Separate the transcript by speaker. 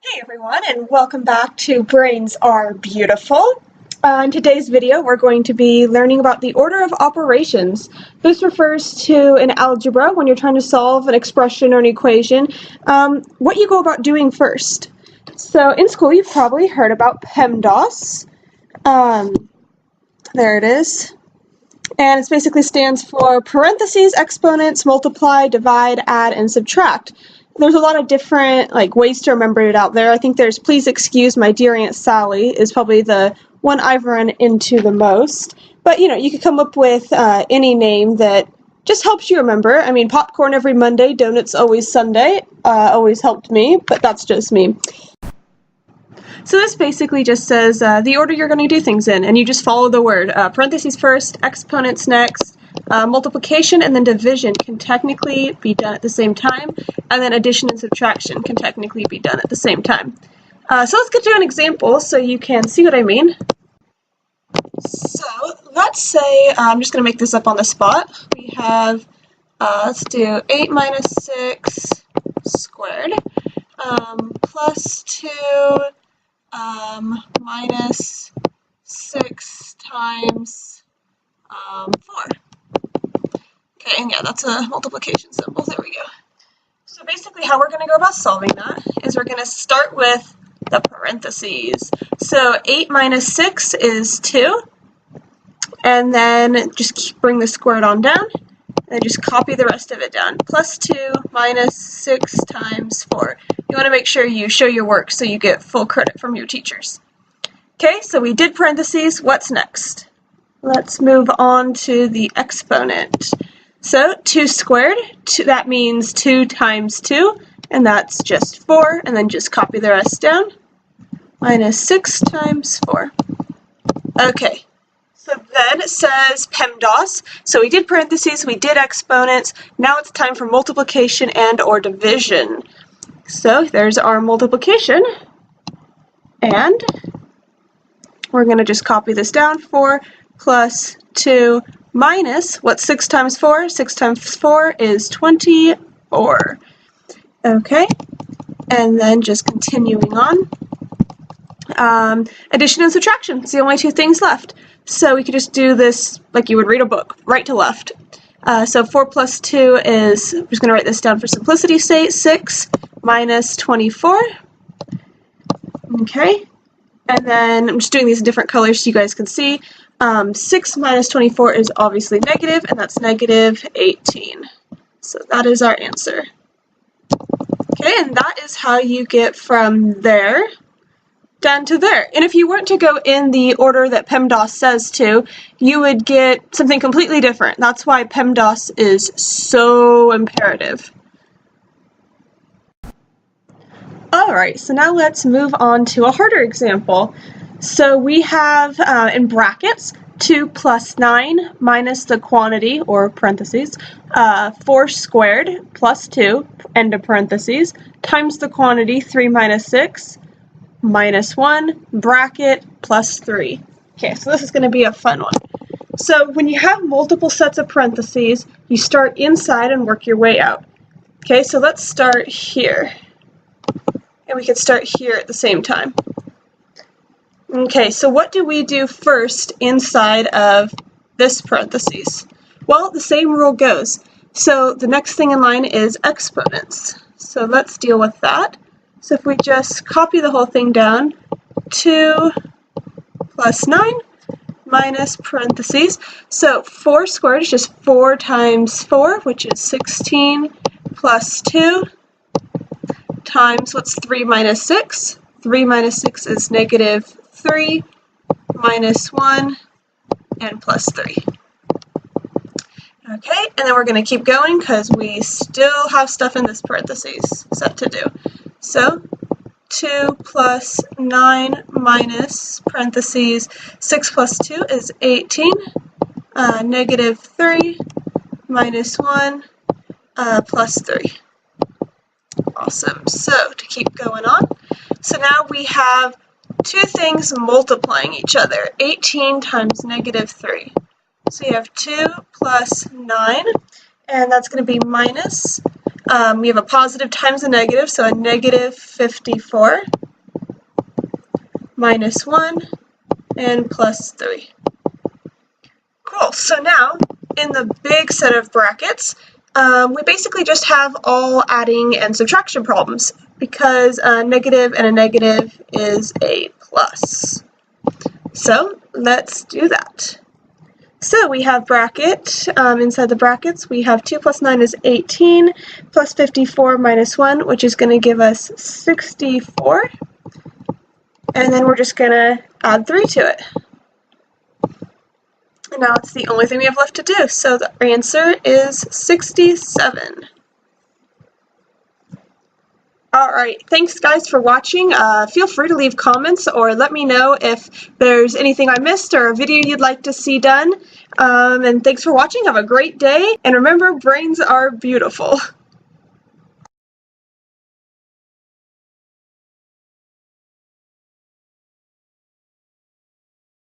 Speaker 1: Hey everyone, and welcome back to Brains Are Beautiful. In today's video, we're going to be learning about the order of operations. This refers to in algebra, when you're trying to solve an expression or an equation, what you go about doing first. So in school, you've probably heard about Pemdas. There it is. And it basically stands for parentheses, exponents, multiply, divide, add, and subtract. There's a lot of different ways to remember it out there. I think there's please excuse my dear Aunt Sally is probably the one I've run into the most. But you could come up with any name that just helps you remember. I mean, popcorn every Monday, donuts always Sunday, always helped me, but that's just me. So this basically just says the order you're going to do things in, and you just follow the word. Parentheses first, exponents next, multiplication and then division can technically be done at the same time, and then addition and subtraction can technically be done at the same time. So let's get to an example so you can see what I mean. So let's say, I'm just going to make this up on the spot. We have, let's do 8 minus 6 squared plus 2 minus 6 times 4. Okay, and yeah, that's a multiplication symbol. There we go. So basically how we're going to go about solving that is we're going to start with the parentheses. So 8 minus 6 is 2, and then just bring the squared on down, and just copy the rest of it down. Plus 2 minus 6 times 4. You want to make sure you show your work so you get full credit from your teachers. Okay, so we did parentheses. What's next? Let's move on to the exponent. So 2 squared, that means 2 times 2, and that's just 4, and then just copy the rest down. Minus 6 times 4. Okay, so then it says Pemdas. So we did parentheses, we did exponents. Now it's time for multiplication and or division. So there's our multiplication, and we're going to just copy this down. 4 plus 2 minus, what's 6 times 4? 6 times 4 is 24. Okay, and then just continuing on. Addition and subtraction. It's the only two things left. So we could just do this like you would read a book, right to left. So 4 plus 2 is, I'm just going to write this down for simplicity's sake, 6 minus 24. Okay, and then I'm just doing these in different colors so you guys can see. 6 minus 24 is obviously negative, and that's negative 18. So that is our answer. Okay, and that is how you get from there down to there. And if you weren't to go in the order that Pemdas says to, you would get something completely different. That's why Pemdas is so imperative. Alright, so now let's move on to a harder example. So we have, in brackets, 2 plus 9 minus the quantity, or parentheses, 4 squared plus 2, end of parentheses, times the quantity, 3 minus 6, minus 1, bracket, plus 3. Okay, so this is going to be a fun one. So when you have multiple sets of parentheses, you start inside and work your way out. Okay, so let's start here. And we can start here at the same time. Okay, so what do we do first inside of this parentheses? Well, the same rule goes. So the next thing in line is exponents. So let's deal with that. So if we just copy the whole thing down, 2 plus 9 minus parentheses. So 4 squared is just 4 times 4, which is 16, plus 2, times, what's 3 minus 6? 3 minus 6 is negative 3, minus 1, and plus 3. Okay, and then we're going to keep going because we still have stuff in this parentheses set to do. So 2 plus 9 minus parentheses 6 plus 2 is 18, negative 3, minus 1, plus 3. Awesome. So to keep going on, so now we have two things multiplying each other, 18 times negative 3. So you have 2 plus 9, and that's going to be minus We have a positive times a negative, so a negative 54 minus 1 and plus 3. Cool, so now in the big set of brackets, we basically just have all adding and subtraction problems because a negative and a negative is a plus. So let's do that. So we have bracket, inside the brackets we have 2 plus 9 is 18, plus 54 minus 1, which is going to give us 64, and then we're just going to add 3 to it. And now it's the only thing we have left to do, so the answer is 67. Alright, thanks guys for watching. Feel free to leave comments or let me know if there's anything I missed or a video you'd like to see done. And thanks for watching. Have a great day. And remember, brains are beautiful.